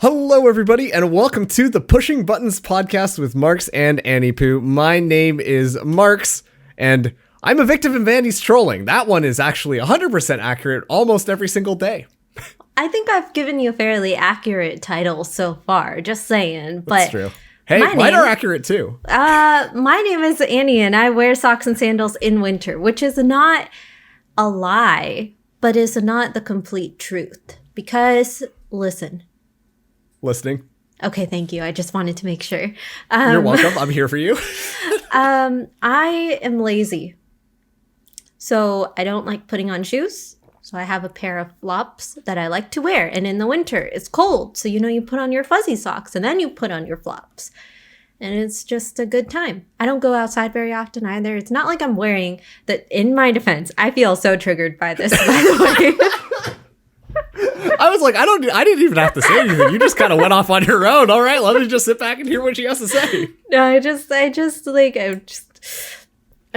Hello, everybody, and welcome to the Pushing Buttons podcast with Marks and Anniepoo. My name is Marks, and I'm a victim of Vandy's trolling. That one is actually 100% accurate almost every single day. I think I've given you a fairly accurate title so far, just saying. But that's true. Hey, mine are accurate too. My name is Annie, and I wear socks and sandals in winter, which is not a lie, but is not the complete truth. Because, listen. Listening. Okay, thank you. I just wanted to make sure. You're welcome. I'm here for you. I am lazy. So I don't like putting on shoes. So I have a pair of flops that I like to wear. And in the winter, it's cold. So, you put on your fuzzy socks and then you put on your flops. And it's just a good time. I don't go outside very often either. It's not like I'm wearing that. In my defense, I feel so triggered by this, by the way. I was like, I didn't even have to say anything. You just kind of went off on your own. All right, let me just sit back and hear what she has to say. No, I'm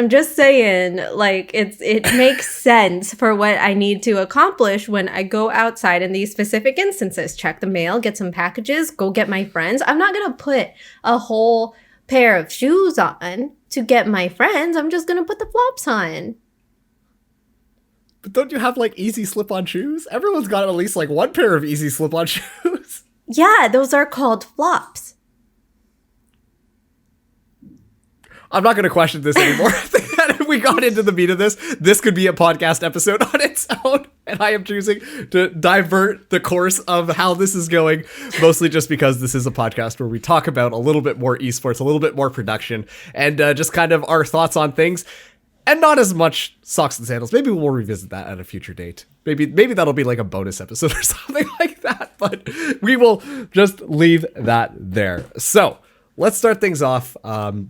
just saying, like, it makes sense for what I need to accomplish when I go outside in these specific instances. Check the mail, get some packages, go get my friends. I'm not going to put a whole pair of shoes on to get my friends. I'm just going to put the flops on. But don't you have, like, easy slip-on shoes? Everyone's got at least, like, one pair of easy slip-on shoes. Yeah, those are called flops. I'm not going to question this anymore. I think that if we got into the meat of this could be a podcast episode on its own. And I am choosing to divert the course of how this is going, mostly just because this is a podcast where we talk about a little bit more esports, a little bit more production, and just kind of our thoughts on things. And not as much socks and sandals. Maybe we'll revisit that at a future date. Maybe that'll be like a bonus episode or something like that. But we will just leave that there. So let's start things off.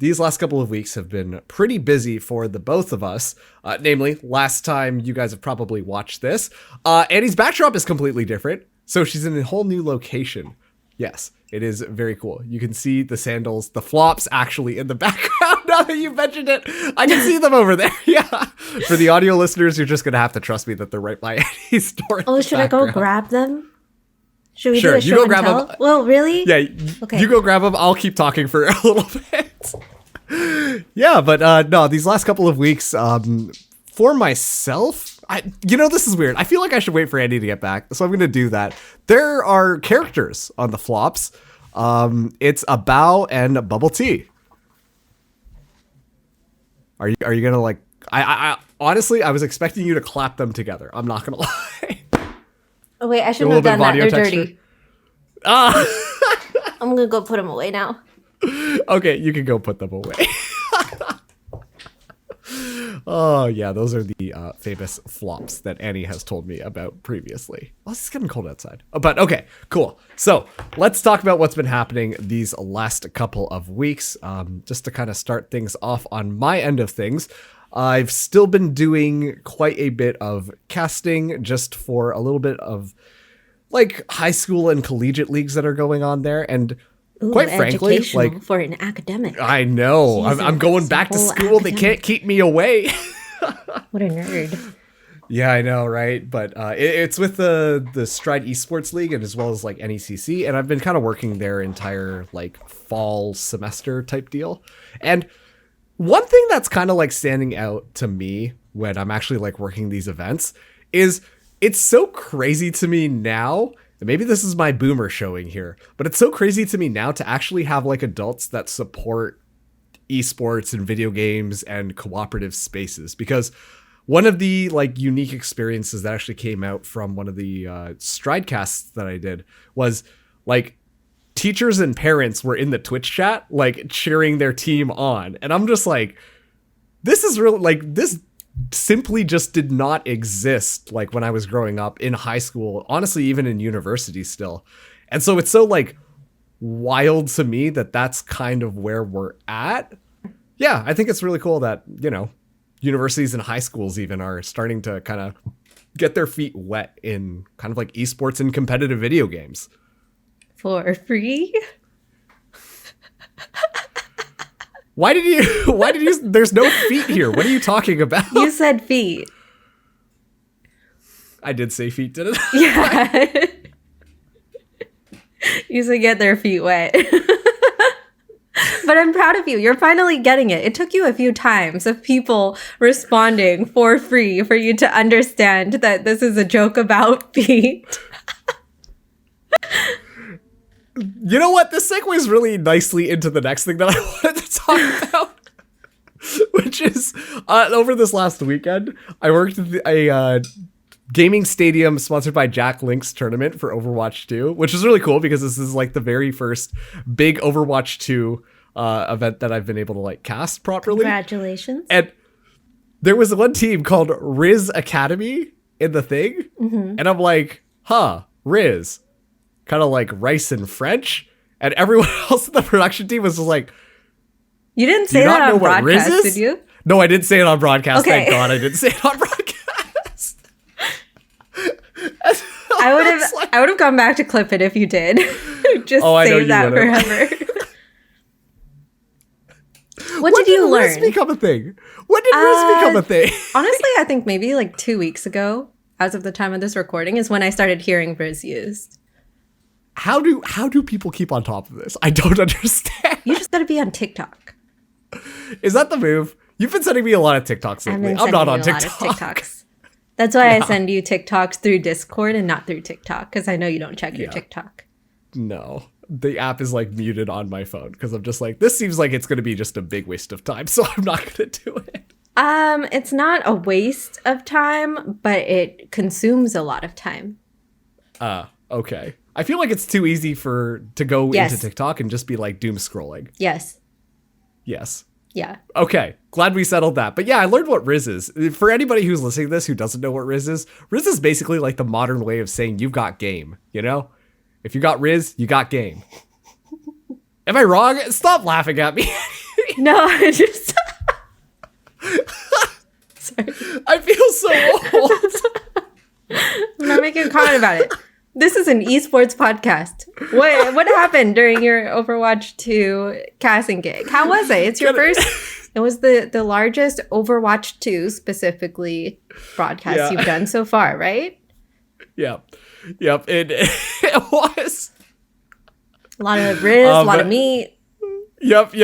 These last couple of weeks have been pretty busy for the both of us. Namely, last time you guys have probably watched this, Annie's backdrop is completely different. So she's in a whole new location. Yes, it is very cool. You can see the sandals, the flops actually in the background. Now that you mentioned it, I can see them over there. Yeah. For the audio listeners, you're just going to have to trust me that they're right by Annie's door. Oh, should I go grab them? Should we do a show you go and grab tell? them. Well, really? Yeah, okay. You go grab them. I'll keep talking for a little bit. Yeah, but no, these last couple of weeks, for myself, this is weird. I feel like I should wait for Andy to get back, so I'm going to do that. There are characters on the flops. It's a Bow and Bubble Tea. Are you going to like... I honestly, I was expecting you to clap them together. I'm not going to lie. Oh, wait, I shouldn't have done that. They're dirty. I'm going to go put them away now. Okay, you can go put them away. Oh, yeah, those are the famous flops that Annie has told me about previously. Oh, it's getting cold outside. But okay, cool. So let's talk about what's been happening these last couple of weeks. Just to kind of start things off on my end of things, I've still been doing quite a bit of casting just for a little bit of like high school and collegiate leagues that are going on there. And quite frankly, like for an academic. I know. Jesus, I'm going back to school. Academic. They can't keep me away. What a nerd. Yeah, I know, right? But it's with the Stride Esports League and as well as like NECC, and I've been kind of working their entire like fall semester type deal. And one thing that's kind of like standing out to me when I'm actually like working these events is it's so crazy to me now. Maybe this is my boomer showing here, but it's so crazy to me now to actually have like adults that support esports and video games and cooperative spaces, because one of the like unique experiences that actually came out from one of the Stridecasts that I did was like teachers and parents were in the Twitch chat, like cheering their team on. And I'm just like, this is really like, this simply just did not exist like when I was growing up in high school, honestly, even in university still. And so it's so like wild to me that that's kind of where we're at. Yeah, I think it's really cool that, universities and high schools even are starting to kind of get their feet wet in kind of like esports and competitive video games. For free? Why did you, there's no feet here. What are you talking about? You said feet. I did say feet, didn't I? Yeah. used to get their feet wet. But I'm proud of you. You're finally getting it. It took you a few times of people responding for free for you to understand that this is a joke about feet. You know what? This segues really nicely into the next thing that I wanted to talk about, which is over this last weekend, I worked at a gaming stadium sponsored by Jack Link's tournament for Overwatch 2, which is really cool because this is like the very first big Overwatch 2 event that I've been able to like cast properly. Congratulations. And there was one team called Rizz Academy in the thing. Mm-hmm. And I'm like, Rizz. Kind of like rice in French. And everyone else in the production team was just like, you didn't say that on broadcast, did you? No, I didn't say it on broadcast. Okay. Thank God I didn't say it on broadcast. I would have gone back to clip it if you did. Just save that forever. What did you learn? Rizz become a thing? When did Rizz become a thing? Honestly, I think maybe like 2 weeks ago, as of the time of this recording, is when I started hearing Rizz used. How do people keep on top of this? I don't understand. You just gotta be on TikTok. Is that the move? You've been sending me a lot of TikToks lately. I'm not on TikTok. A lot of TikToks. That's why I send you TikToks through Discord and not through TikTok, because I know you don't check your TikTok. No. The app is like muted on my phone because I'm just like, this seems like it's going to be just a big waste of time, so I'm not going to do it. It's not a waste of time, but it consumes a lot of time. Okay. I feel like it's too easy to go into TikTok and just be like doom scrolling. Yes. Yeah. Okay. Glad we settled that. But yeah, I learned what Rizz is. For anybody who's listening to this who doesn't know what Rizz is basically like the modern way of saying you've got game, you know? If you got Rizz, you got game. Am I wrong? Stop laughing at me. No, I just... Sorry. I feel so old. I'm not making a comment about it. This is an esports podcast. What happened during your Overwatch 2 casting gig? How was it? It's your first... It was the largest Overwatch 2 specifically broadcast you've done so far, right? Yeah. Yep. It was. A lot of Rizz, a lot of meat. Yep.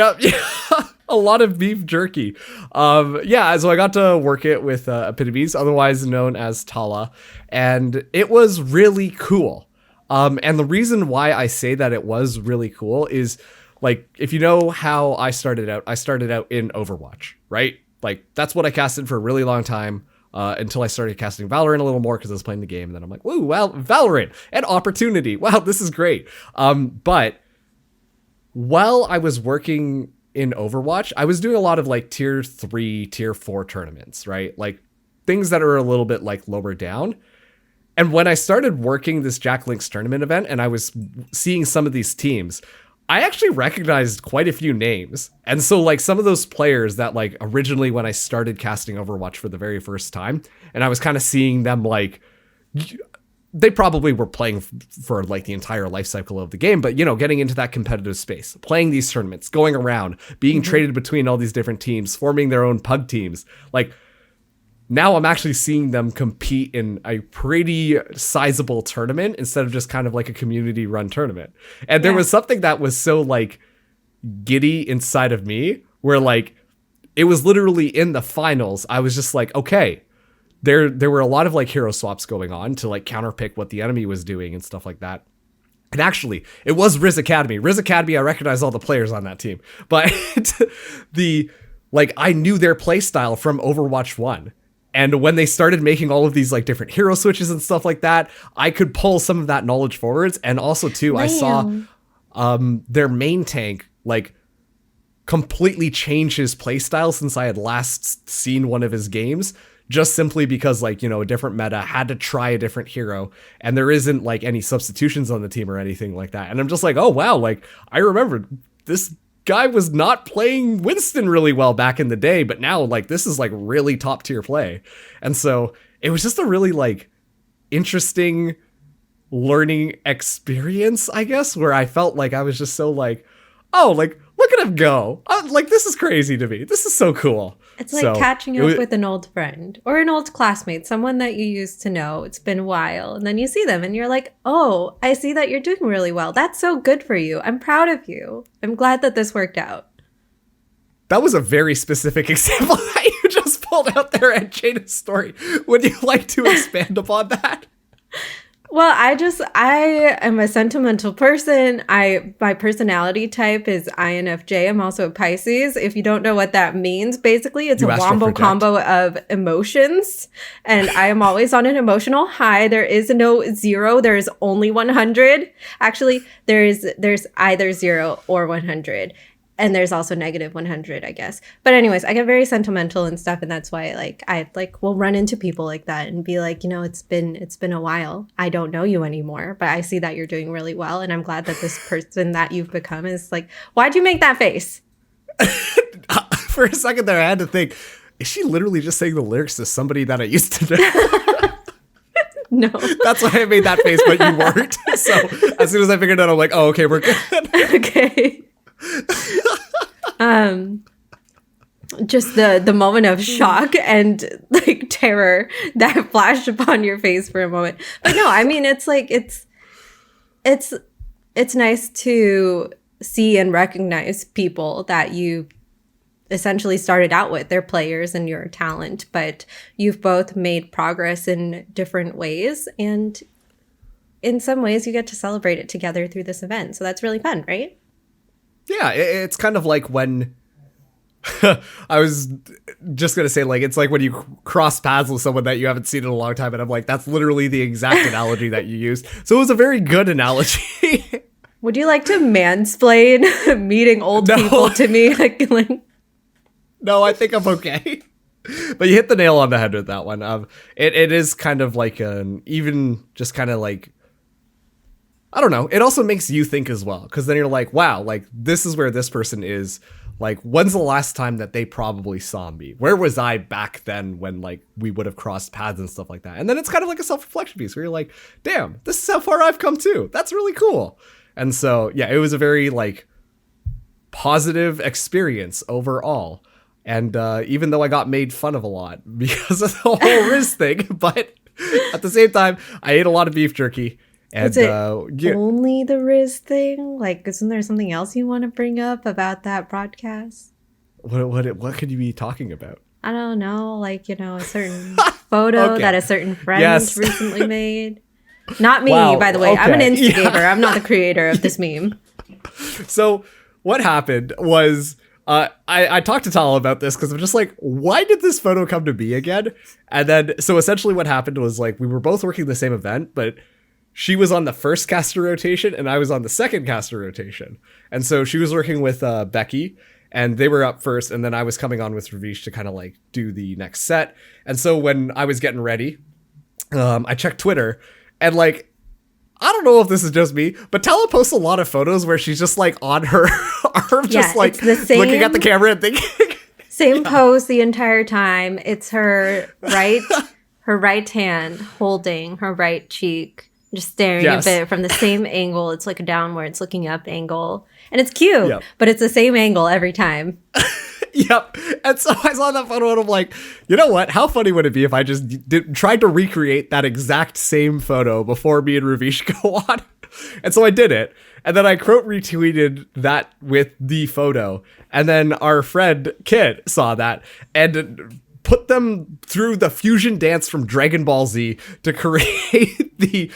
A lot of beef jerky. So I got to work it with Epitomes, otherwise known as Tala, and it was really cool. And the reason why I say that it was really cool is, like, if you know how I started out in Overwatch, right? Like, that's what I casted for a really long time. Until I started casting Valorant a little more because I was playing the game, and then I'm like, woo, well, Valorant, an opportunity. Wow, this is great. But while I was working in Overwatch, I was doing a lot of like tier 3, tier 4 tournaments, right? Like things that are a little bit like lower down. And when I started working this Jack Link's tournament event and I was seeing some of these teams, I actually recognized quite a few names. And so like some of those players that like originally when I started casting Overwatch for the very first time, and I was kind of seeing them like, they probably were playing for like the entire life cycle of the game, but you know, getting into that competitive space, playing these tournaments, going around, being traded between all these different teams, forming their own pug teams. Like now I'm actually seeing them compete in a pretty sizable tournament instead of just kind of like a community run tournament. And there was something that was so like giddy inside of me where like, it was literally in the finals. I was just like, okay, there were a lot of like hero swaps going on to like counterpick what the enemy was doing and stuff like that. And actually, it was Rizz Academy. Rizz Academy, I recognize all the players on that team. But I knew their play style from Overwatch 1. And when they started making all of these like different hero switches and stuff like that, I could pull some of that knowledge forwards. And also too, I saw their main tank like completely change his play style since I had last seen one of his games, just simply because like, you know, a different meta had to try a different hero and there isn't like any substitutions on the team or anything like that. And I'm just like, oh wow, like I remember this guy was not playing Winston really well back in the day, but now like this is like really top tier play. And so it was just a really like interesting learning experience, I guess, where I felt like I was just so like, oh, like look at him go. Like this is crazy to me. This is so cool. It's like catching up with an old friend or an old classmate, someone that you used to know. It's been a while. And then you see them and you're like, oh, I see that you're doing really well. That's so good for you. I'm proud of you. I'm glad that this worked out. That was a very specific example that you just pulled out there at Jada's story. Would you like to expand upon that? Well, I am a sentimental person. My personality type is INFJ. I'm also a Pisces. If you don't know what that means, basically it's a wombo combo of emotions. And I am always on an emotional high. There is no zero. There is only 100. Actually, there's either 0 or 100. And there's also negative 100, I guess. But anyways, I get very sentimental and stuff. And that's why I will run into people like that and be like, it's been a while. I don't know you anymore, but I see that you're doing really well. And I'm glad that this person that you've become is like, why'd you make that face? For a second there, I had to think, is she literally just saying the lyrics to somebody that I used to know? No. That's why I made that face, but you weren't. So as soon as I figured it out, I'm like, oh, okay, we're good. Okay. Just the moment of shock and like terror that flashed upon your face for a moment. But no, I mean, it's like it's nice to see and recognize people that you essentially started out with. They're players and your talent, but you've both made progress in different ways, and in some ways you get to celebrate it together through this event. So that's really fun, right? Yeah, it's kind of like when I was just going to say, like, it's like when you cross paths with someone that you haven't seen in a long time. And I'm like, that's literally the exact analogy that you used. So it was a very good analogy. Would you like to mansplain meeting old people to me? No, I think I'm okay. But you hit the nail on the head with that one. It is kind of like even just kind of like, I don't know. It also makes you think as well, because then you're like, wow, like this is where this person is. Like, when's the last time that they probably saw me? Where was I back then when like we would have crossed paths and stuff like that? And then it's kind of like a self-reflection piece where you're like, damn, this is how far I've come too. That's really cool. And so, yeah, it was a very like positive experience overall. And even though I got made fun of a lot because of the whole rizz thing, but at the same time, I ate a lot of beef jerky. And, is it only the rizz thing? Like, isn't there something else you want to bring up about that broadcast? What could you be talking about? I don't know, like, a certain photo that a certain friend recently made. Not me, by the way. Okay. I'm an instigator. Yeah. I'm not the creator of this meme. So what happened was I talked to Tala about this because I'm just like, why did this photo come to me again? And then, so essentially what happened was like, we were both working the same event, but she was on the first caster rotation and I was on the second caster rotation. And so she was working with Becky and they were up first. And then I was coming on with Ravish to kind of like do the next set. And so when I was getting ready, I checked Twitter and like, I don't know if this is just me, but Tala posts a lot of photos where she's just like on her arm, just like looking at the camera and thinking. Same pose the entire time. It's her right hand holding her right cheek. Just staring a bit from the same angle. It's like a downwards looking up angle. And it's cute, but it's the same angle every time. Yep. And so I saw that photo and I'm like, you know what? How funny would it be if I just tried to recreate that exact same photo before me and Ravish go on? And so I did it. And then I quote retweeted that with the photo. And then our friend Kit saw that and put them through the fusion dance from Dragon Ball Z to create the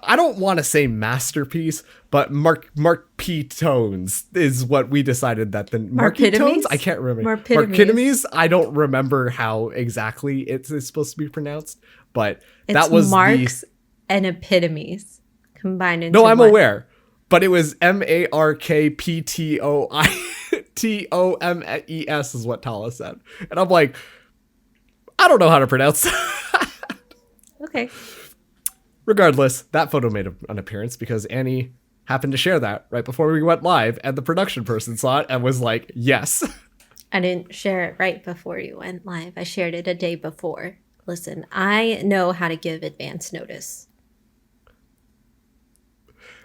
I don't want to say masterpiece, but Mark P tones is what we decided that the Marky tones. I can't remember. Markitomes. I don't remember how exactly it's supposed to be pronounced, but that was marks and epitomes combined into No, I'm one. aware, but it was MARKPTOITOMES is what Tala said. And I'm like, I don't know how to pronounce that. Okay. Regardless, that photo made an appearance because Annie happened to share that right before we went live, and the production person saw it and was like, yes. I didn't share it right before you went live. I shared it a day before. Listen, I know how to give advance notice.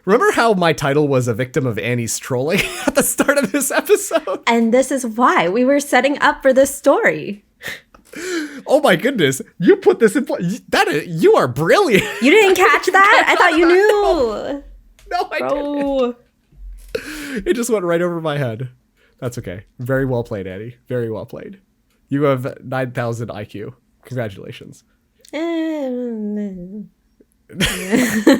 Remember how my title was a victim of Annie's trolling at the start of this episode? And this is why we were setting up for this story. Oh my goodness. You put this in place. You are brilliant. You didn't catch that? I thought you knew. No, I didn't. It just went right over my head. That's okay. Very well played, Annie. Very well played. You have 9,000 IQ. Congratulations.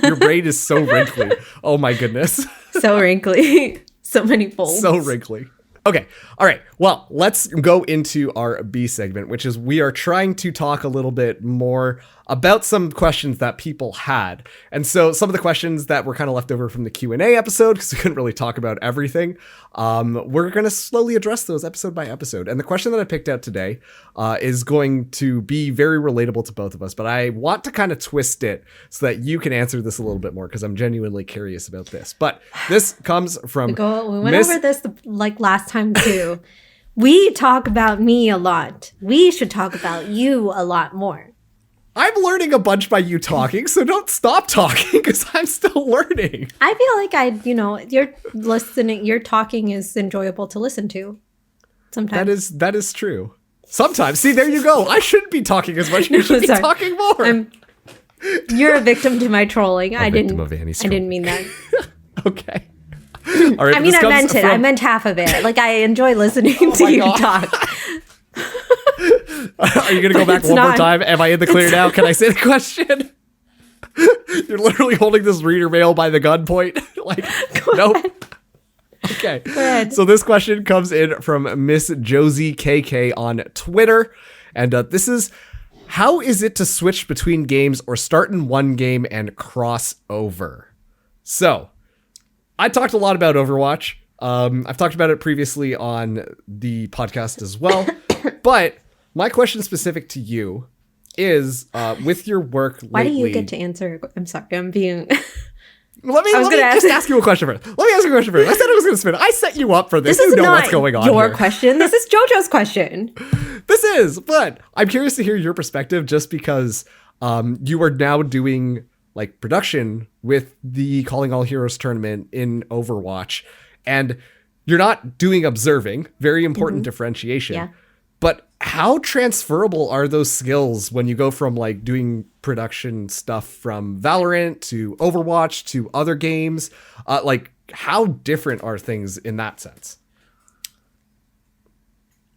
Your brain is so wrinkly. Oh my goodness. So wrinkly. So many folds. So wrinkly. Okay. All right. Well, let's go into our B segment, which is we are trying to talk a little bit more about some questions that people had. And so some of the questions that were kind of left over from the Q&A episode, because we couldn't really talk about everything, we're going to slowly address those episode by episode. And the question that I picked out today is going to be very relatable to both of us, but I want to kind of twist it so that you can answer this a little bit more, because I'm genuinely curious about this. But this comes from we went over this like last time too. We talk about me a lot. We should talk about you a lot more. I'm learning a bunch by you talking, so don't stop talking, because I'm still learning. I feel like your talking is enjoyable to listen to sometimes. That is true. Sometimes. See, there you go. I shouldn't be talking as much. You should be talking more. You're a victim to my trolling. I didn't mean that. Okay. All right, I mean, I meant it. I meant half of it. Like, I enjoy listening to you talk. Are you going to go back one more time? Am I in the clear now? Can I say the question? You're literally holding this reader mail by the gunpoint. Like, nope. Okay. Go ahead. So this question comes in from Miss Josie KK on Twitter. And this is, how is it to switch between games or start in one game and cross over? So, I talked a lot about Overwatch. I've talked about it previously on the podcast as well. But my question specific to you is, with your work lately... Why do you get to answer? I'm sorry, I'm being... Let me just ask you a question first. Let me ask you a question first. I said I was going to spin it. I set you up for this. You know what's going on your question. This is JoJo's question. This is, but I'm curious to hear your perspective, just because you are now doing like production with the Calling All Heroes tournament in Overwatch, and you're not doing observing. Very important differentiation. Yeah. But how transferable are those skills when you go from like doing production stuff from Valorant to Overwatch to other games? Like, how different are things in that sense?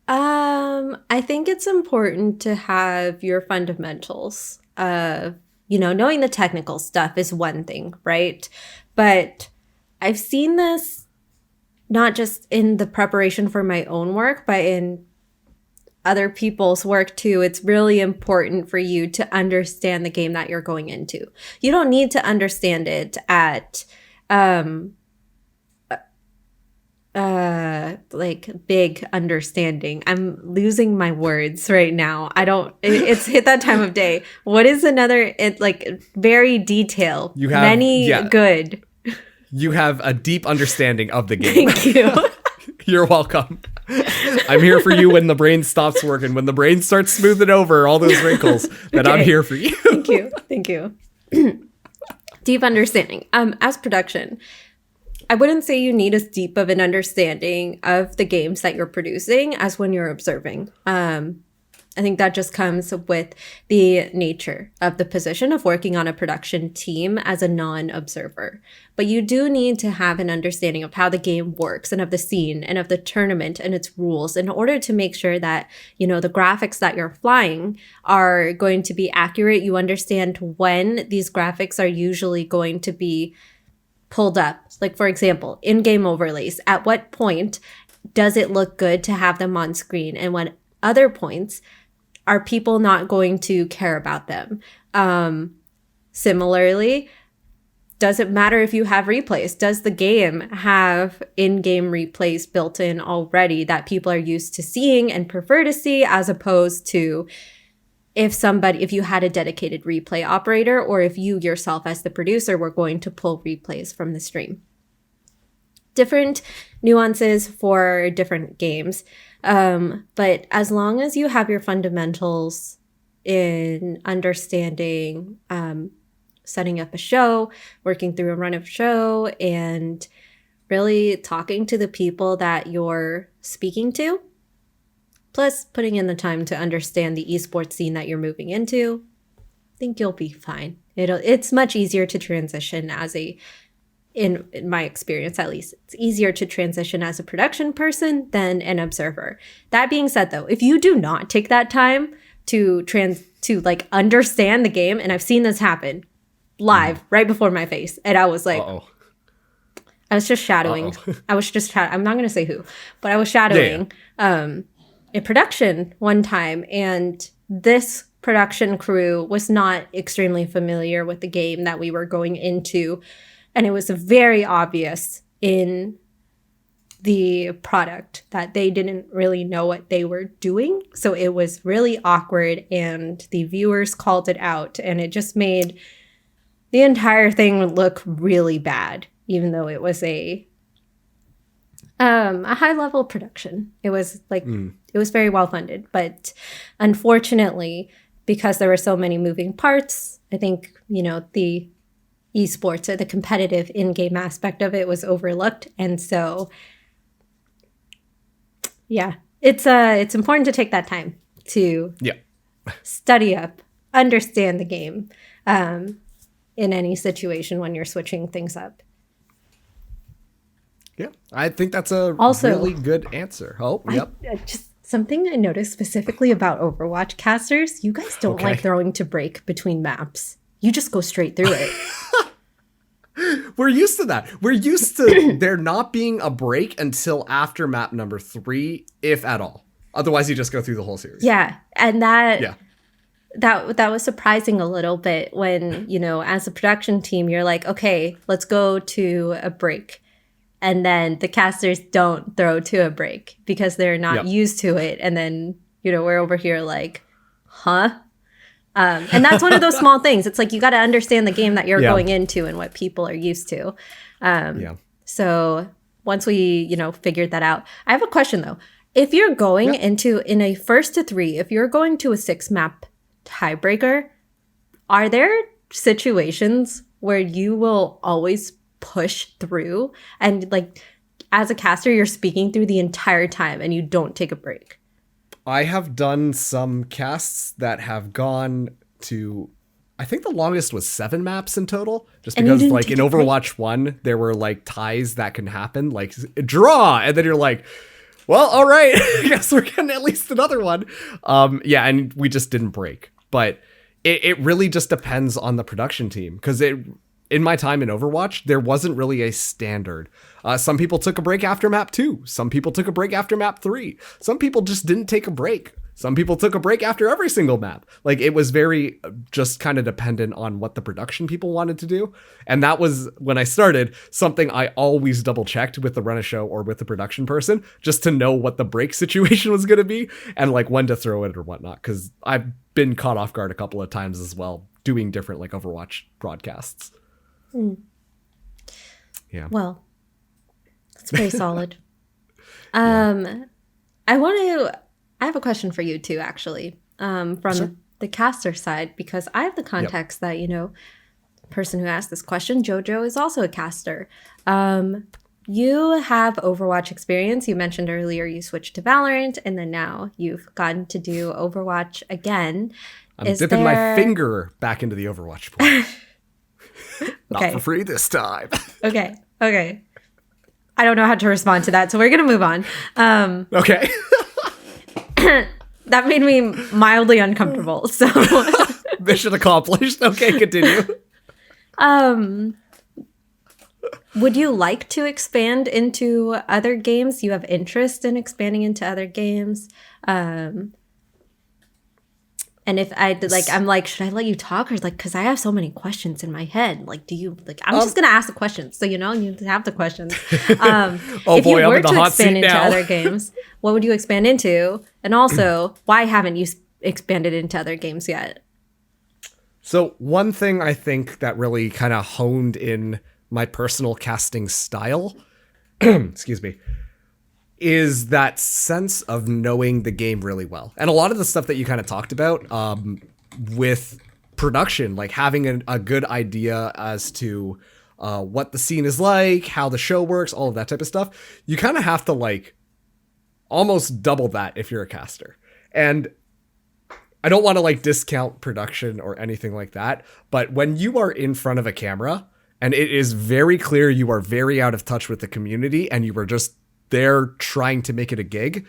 I think it's important to have your fundamentals. Knowing the technical stuff is one thing, right? But I've seen this not just in the preparation for my own work, but in other people's work too. It's really important for you to understand the game that you're going into. You don't need to understand it at like big understanding. I'm losing my words right now. It's hit that time of day. What is another, very detailed. You have good. You have a deep understanding of the game. Thank you. You're welcome. I'm here for you when the brain stops working, when the brain starts smoothing over all those wrinkles, then okay. I'm here for you. Thank you. Deep understanding. As production, I wouldn't say you need as deep of an understanding of the games that you're producing as when you're observing. I think that just comes with the nature of the position of working on a production team as a non-observer. But you do need to have an understanding of how the game works and of the scene and of the tournament and its rules in order to make sure that, the graphics that you're flying are going to be accurate. You understand when these graphics are usually going to be pulled up. Like, for example, in-game overlays. At what point does it look good to have them on screen? And when other points are people not going to care about them? Similarly, does it matter if you have replays? Does the game have in-game replays built in already that people are used to seeing and prefer to see, as opposed to if you had a dedicated replay operator, or if you yourself as the producer were going to pull replays from the stream? Different nuances for different games. But as long as you have your fundamentals in understanding setting up a show, working through a run of show, and really talking to the people that you're speaking to. Plus, putting in the time to understand the esports scene that you're moving into. I think you'll be fine. It's much easier to transition in my experience at least, it's easier to transition as a production person than an observer. That being said though, if you do not take that time to like understand the game, and I've seen this happen live right before my face, and I was like, I was just shadowing. I'm not going to say who, but I was shadowing a production one time, and this production crew was not extremely familiar with the game that we were going into. And it was very obvious in the product that they didn't really know what they were doing. So it was really awkward, and the viewers called it out, and it just made the entire thing look really bad, even though it was a high level production. It was like, it was very well funded, but unfortunately, because there were so many moving parts, I think, the esports or the competitive in-game aspect of it was overlooked. And so, yeah, it's important to take that time to study up, understand the game in any situation when you're switching things up. Yeah, I think that's a really good answer. Just something I noticed specifically about Overwatch casters, you guys don't like throwing to break between maps. You just go straight through it. We're used to that. We're used to there not being a break until after map number 3, if at all. Otherwise, you just go through the whole series. Yeah, and that was surprising a little bit when, as a production team, you're like, okay, let's go to a break. And then the casters don't throw to a break because they're not used to it. And then, we're over here like, huh? And that's one of those small things. It's like you got to understand the game that you're going into and what people are used to. So once we, figured that out, I have a question though. If you're going in a 1st to 3, if you're going to a 6-map tiebreaker, are there situations where you will always push through and like as a caster, you're speaking through the entire time and you don't take a break? I have done some casts that have gone to, I think the longest was 7 maps in total, just because like in Overwatch 1, there were like ties that can happen, like draw, and then you're like, well, all right, I guess we're getting at least another one. And we just didn't break. But it really just depends on the production team, because in my time in Overwatch, there wasn't really a standard. Some people took a break after map 2. Some people took a break after map 3. Some people just didn't take a break. Some people took a break after every single map. Like, it was very just kind of dependent on what the production people wanted to do. And that was, when I started, something I always double checked with the run a show or with the production person, just to know what the break situation was going to be and like when to throw it or whatnot. Because I've been caught off guard a couple of times as well, doing different like Overwatch broadcasts. Yeah. Well, that's pretty solid. I have a question for you too, actually, from the caster side, because I have the context that, the person who asked this question, Jojo, is also a caster. You have Overwatch experience. You mentioned earlier you switched to Valorant, and then now you've gotten to do Overwatch again. I'm dipping my finger back into the Overwatch pool. Not for free this time. Okay. I don't know how to respond to that, so we're going to move on. Okay. That made me mildly uncomfortable, so... Mission accomplished. Okay, continue. Would you like to expand into other games? You have interest in expanding into other games? And if I'm like, should I let you talk? Or like, because I have so many questions in my head. Like, do you, like, I'm just going to ask the questions. So, you have the questions. If you were to expand into other games, what would you expand into? And also, why haven't you expanded into other games yet? So one thing I think that really kind of honed in my personal casting style, excuse me, is that sense of knowing the game really well. And a lot of the stuff that you kind of talked about with production, like having a good idea as to what the scene is like, how the show works, all of that type of stuff, you kind of have to like almost double that if you're a caster. And I don't want to like discount production or anything like that, but when you are in front of a camera and it is very clear you are very out of touch with the community and you are just there trying to make it a gig,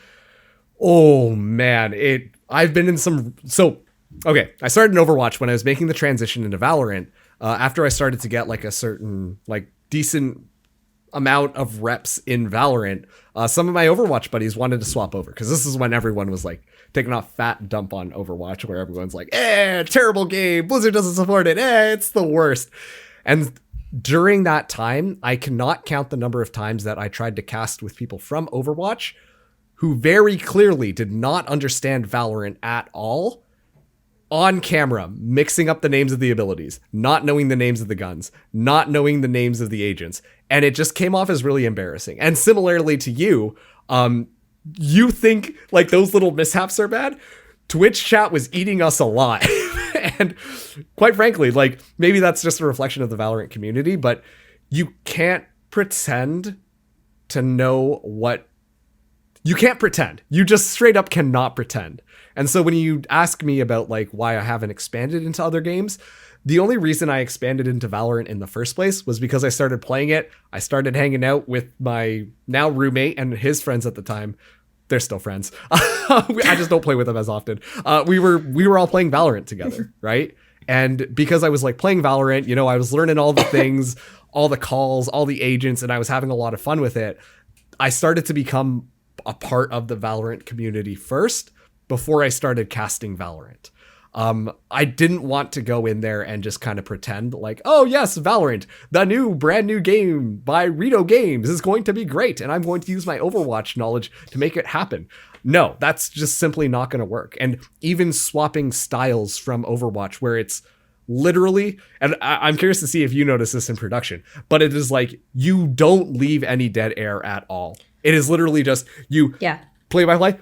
oh man, I've been in some, okay, I started in Overwatch when I was making the transition into Valorant. After I started to get like a certain like decent amount of reps in Valorant, some of my Overwatch buddies wanted to swap over because this is when everyone was like taking off fat dump on Overwatch, where everyone's like, terrible game, Blizzard doesn't support it, it's the worst. And during that time, I cannot count the number of times that I tried to cast with people from Overwatch who very clearly did not understand Valorant at all, on camera, mixing up the names of the abilities, not knowing the names of the guns, not knowing the names of the agents. And it just came off as really embarrassing. And similarly to you, you think like those little mishaps are bad? Twitch chat was eating us alive. And quite frankly, like maybe that's just a reflection of the Valorant community, but you can't pretend to know what you can't pretend. You just straight up cannot pretend. And so when you ask me about like why I haven't expanded into other games, the only reason I expanded into Valorant in the first place was because I started playing it. I started hanging out with my now roommate and his friends at the time. They're still friends. I just don't play with them as often. We were all playing Valorant together, right? And because I was like playing Valorant, you know, I was learning all the things, all the calls, all the agents, and I was having a lot of fun with it. I started to become a part of the Valorant community first before I started casting Valorant. I didn't want to go in there and just kind of pretend like, oh yes, Valorant, the brand new game by Rito Games is going to be great, and I'm going to use my Overwatch knowledge to make it happen. No, that's just simply not going to work. And even swapping styles from Overwatch, where it's literally, and I'm curious to see if you notice this in production, but it is like you don't leave any dead air at all. It is literally just you play by play,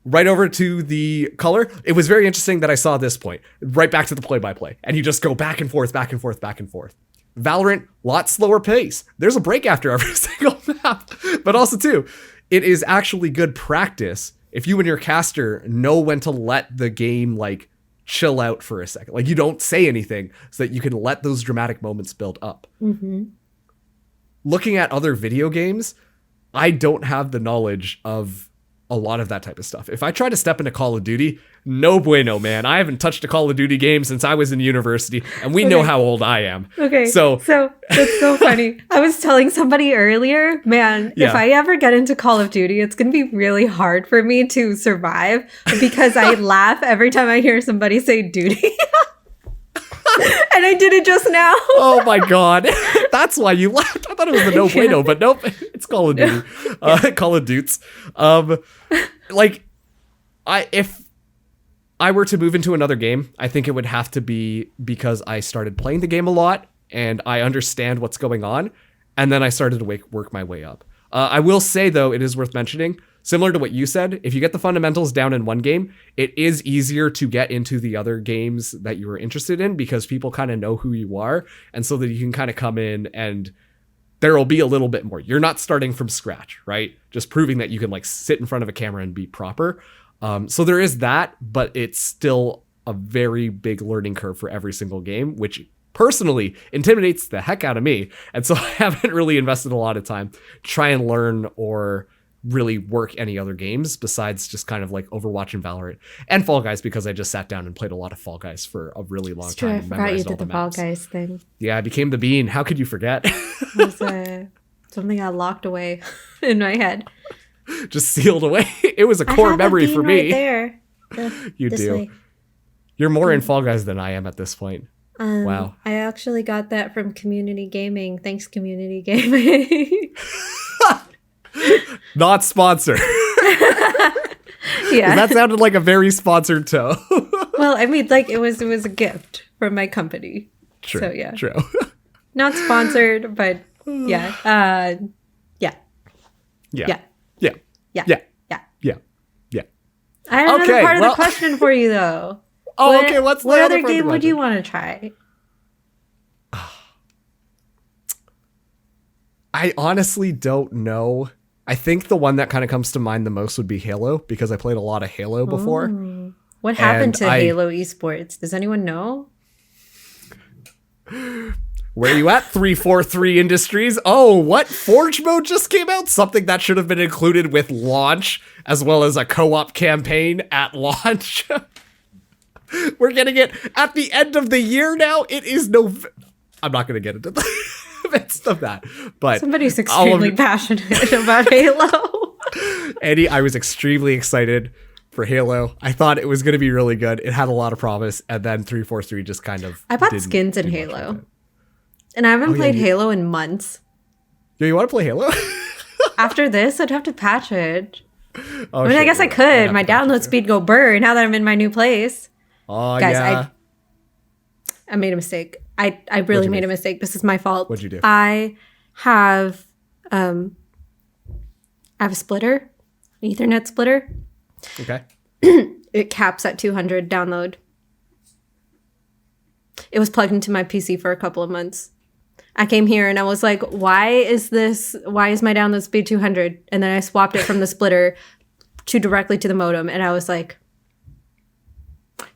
right over to the color. It was very interesting that I saw this point, right back to the play-by-play, and you just go back and forth, back and forth, back and forth. Valorant, lot slower pace. There's a break after every single map, but also too, it is actually good practice if you and your caster know when to let the game like chill out for a second. Like you don't say anything so that you can let those dramatic moments build up. Mm-hmm. Looking at other video games, I don't have the knowledge of a lot of that type of stuff. If I try to step into Call of Duty, no bueno, man. I haven't touched a Call of Duty game since I was in university, and we know how old I am. Okay. So that's so funny. I was telling somebody earlier, man, if I ever get into Call of Duty, it's going to be really hard for me to survive because I laugh every time I hear somebody say duty. And I did it just now. Oh my God. That's why you laughed. I thought it was the no bueno, but nope. It's Call of Duty. Call of Dudes. If I were to move into another game, I think it would have to be because I started playing the game a lot and I understand what's going on. And then I started to work my way up. I will say, though, it is worth mentioning, similar to what you said, if you get the fundamentals down in one game, it is easier to get into the other games that you are interested in because people kind of know who you are. And so that you can kind of come in and there will be a little bit more. You're not starting from scratch, right? Just proving that you can like sit in front of a camera and be proper. So there is that, but it's still a very big learning curve for every single game, which personally intimidates the heck out of me. And so I haven't really invested a lot of time to try and learn or really work any other games besides just kind of like Overwatch and Valorant and Fall Guys, because I just sat down and played a lot of Fall Guys for a really long time. I forgot you did the Fall Guys thing. Yeah, I became the bean. How could you forget? It was something I locked away in my head. Just sealed away. It was a core memory for me. Right there. You do. Way. You're more in Fall Guys than I am at this point. Wow. I actually got that from Community Gaming. Thanks, Community Gaming. Not sponsored. Yeah. That sounded like a very sponsored tone. Well, I mean, like it was a gift from my company. True. So yeah. True. Not sponsored, but yeah. Yeah. Yeah. Yeah. Yeah. Yeah. Yeah. Yeah. Yeah. Yeah. I have another part of the question for you though. Oh, okay. What's the what other other part of game the would you question? want to try? I honestly don't know. I think the one that kind of comes to mind the most would be Halo because I played a lot of Halo before. Oh. What And happened to Halo esports? Does anyone know? Where you at, 343 Industries? Oh, what? Forge mode just came out? Something that should have been included with launch, as well as a co-op campaign at launch. We're getting it at the end of the year now. It is I'm not going to get into the midst of that. But Somebody's extremely passionate about Halo. Andy, I was extremely excited for Halo. I thought it was going to be really good. It had a lot of promise. And then 343 just kind of I bought skins in do much with Halo. it. And I haven't played you- Halo in months. Yo, you want to play Halo? After this, I'd have to patch it. Oh, I mean, I shit, guess you're I right. I'd could. have My to patch it download too. speed go burr now that I'm in my new place. Oh, Guys, yeah. I made a mistake. I really What'd you made a make? mistake. This is my fault. What'd you do? I have a splitter, an Ethernet splitter. Okay. It caps at 200 download. It was plugged into my PC for a couple of months. I came here and I was like, why is my download speed 200? And then I swapped it from the splitter directly to the modem. And I was like,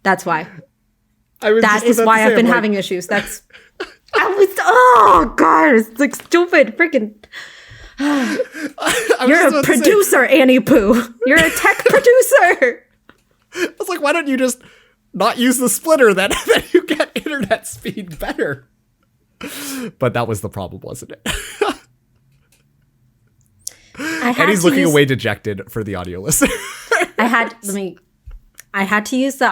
that's why. That is why I've been having issues. Oh God, it's like stupid freaking. You're a producer, Anniepoo. You're a tech producer. I was like, why don't you just not use the splitter then? Then you get internet speed better. But that was the problem, wasn't it? And he's looking away dejected for the audio listener. I had to use the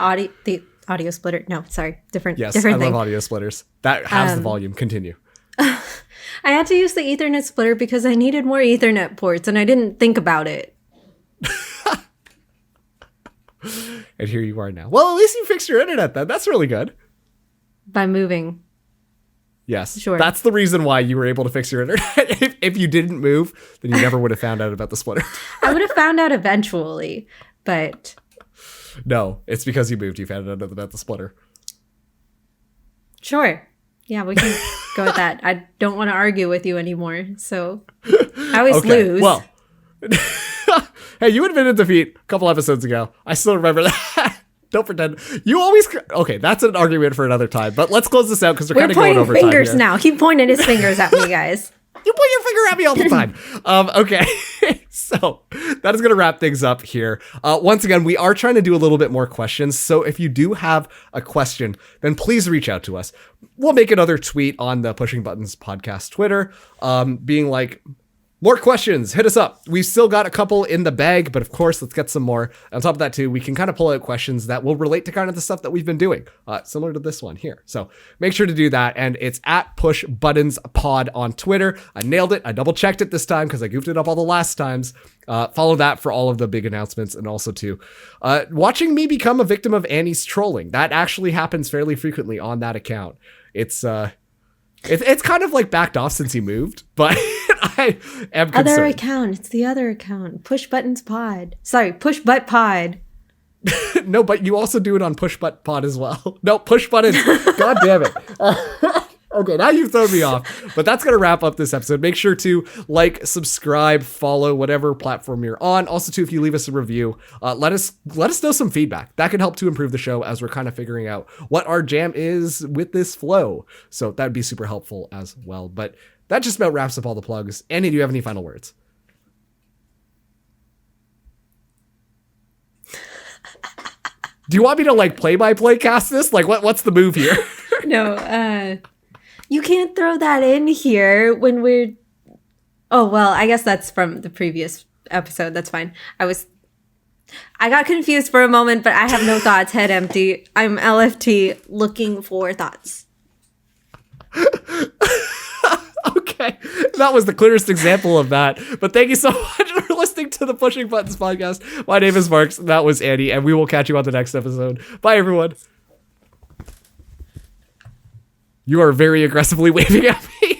audio splitter. No, sorry, different Yes, thing. I love audio splitters. That has the volume. Continue. I had to use the Ethernet splitter because I needed more Ethernet ports, and I didn't think about it. And here you are now. Well, at least you fixed your internet then. That's really good. By moving. Yes. Sure. That's the reason why you were able to fix your internet. If you didn't move, then you never would have found out about the splitter. I would have found out eventually, but No, it's because you moved. You found out about the splitter. sure. Yeah, we can go with that. I don't want to argue with you anymore, so I always lose. Well, hey, you admitted defeat a couple episodes ago. I still remember that. Don't pretend. You always... Okay, that's an argument for another time. But let's close this out because we're kind We're of going pointing over time fingers here. now. He pointed his fingers at me, guys. You point your finger at me all the time. Okay, so that is going to wrap things up here. Once again, we are trying to do a little bit more questions. So if you do have a question, then please reach out to us. We'll make another tweet on the Pushing Buttons podcast Twitter, being like, more questions, hit us up. We've still got a couple in the bag, but of course, let's get some more. On top of that, too, we can kind of pull out questions that will relate to kind of the stuff that we've been doing, similar to this one here. So make sure to do that. And it's at Push Buttons Pod on Twitter. I nailed it. I double checked it this time because I goofed it up all the last times. Follow that for all of the big announcements, and also to watching me become a victim of Annie's trolling. That actually happens fairly frequently on that account. It's kind of like backed off since he moved, but I am concerned. Other account. It's the other account. Push Buttons Pod. Sorry, Push Butt Pod. No, but you also do it on Push Butt Pod as well. No, Push Buttons. God damn it. Okay, now you've thrown me off. But that's going to wrap up this episode. Make sure to like, subscribe, follow whatever platform you're on. Also, too, if you leave us a review, let us know some feedback. That can help to improve the show as we're kind of figuring out what our jam is with this flow. So that'd be super helpful as well. But that just about wraps up all the plugs. Annie, do you have any final words? Do you want me to like play-by-play cast this? Like what's the move here? No, you can't throw that in here when we're... Oh, well, I guess that's from the previous episode. That's fine. I got confused for a moment, but I have no thoughts. Head empty. I'm LFT looking for thoughts. Okay, that was the clearest example of that. But thank you so much for listening to the Pushing Buttons podcast. My name is Marks. That was Annie, and we will catch you on the next episode. Bye, everyone. You are very aggressively waving at me.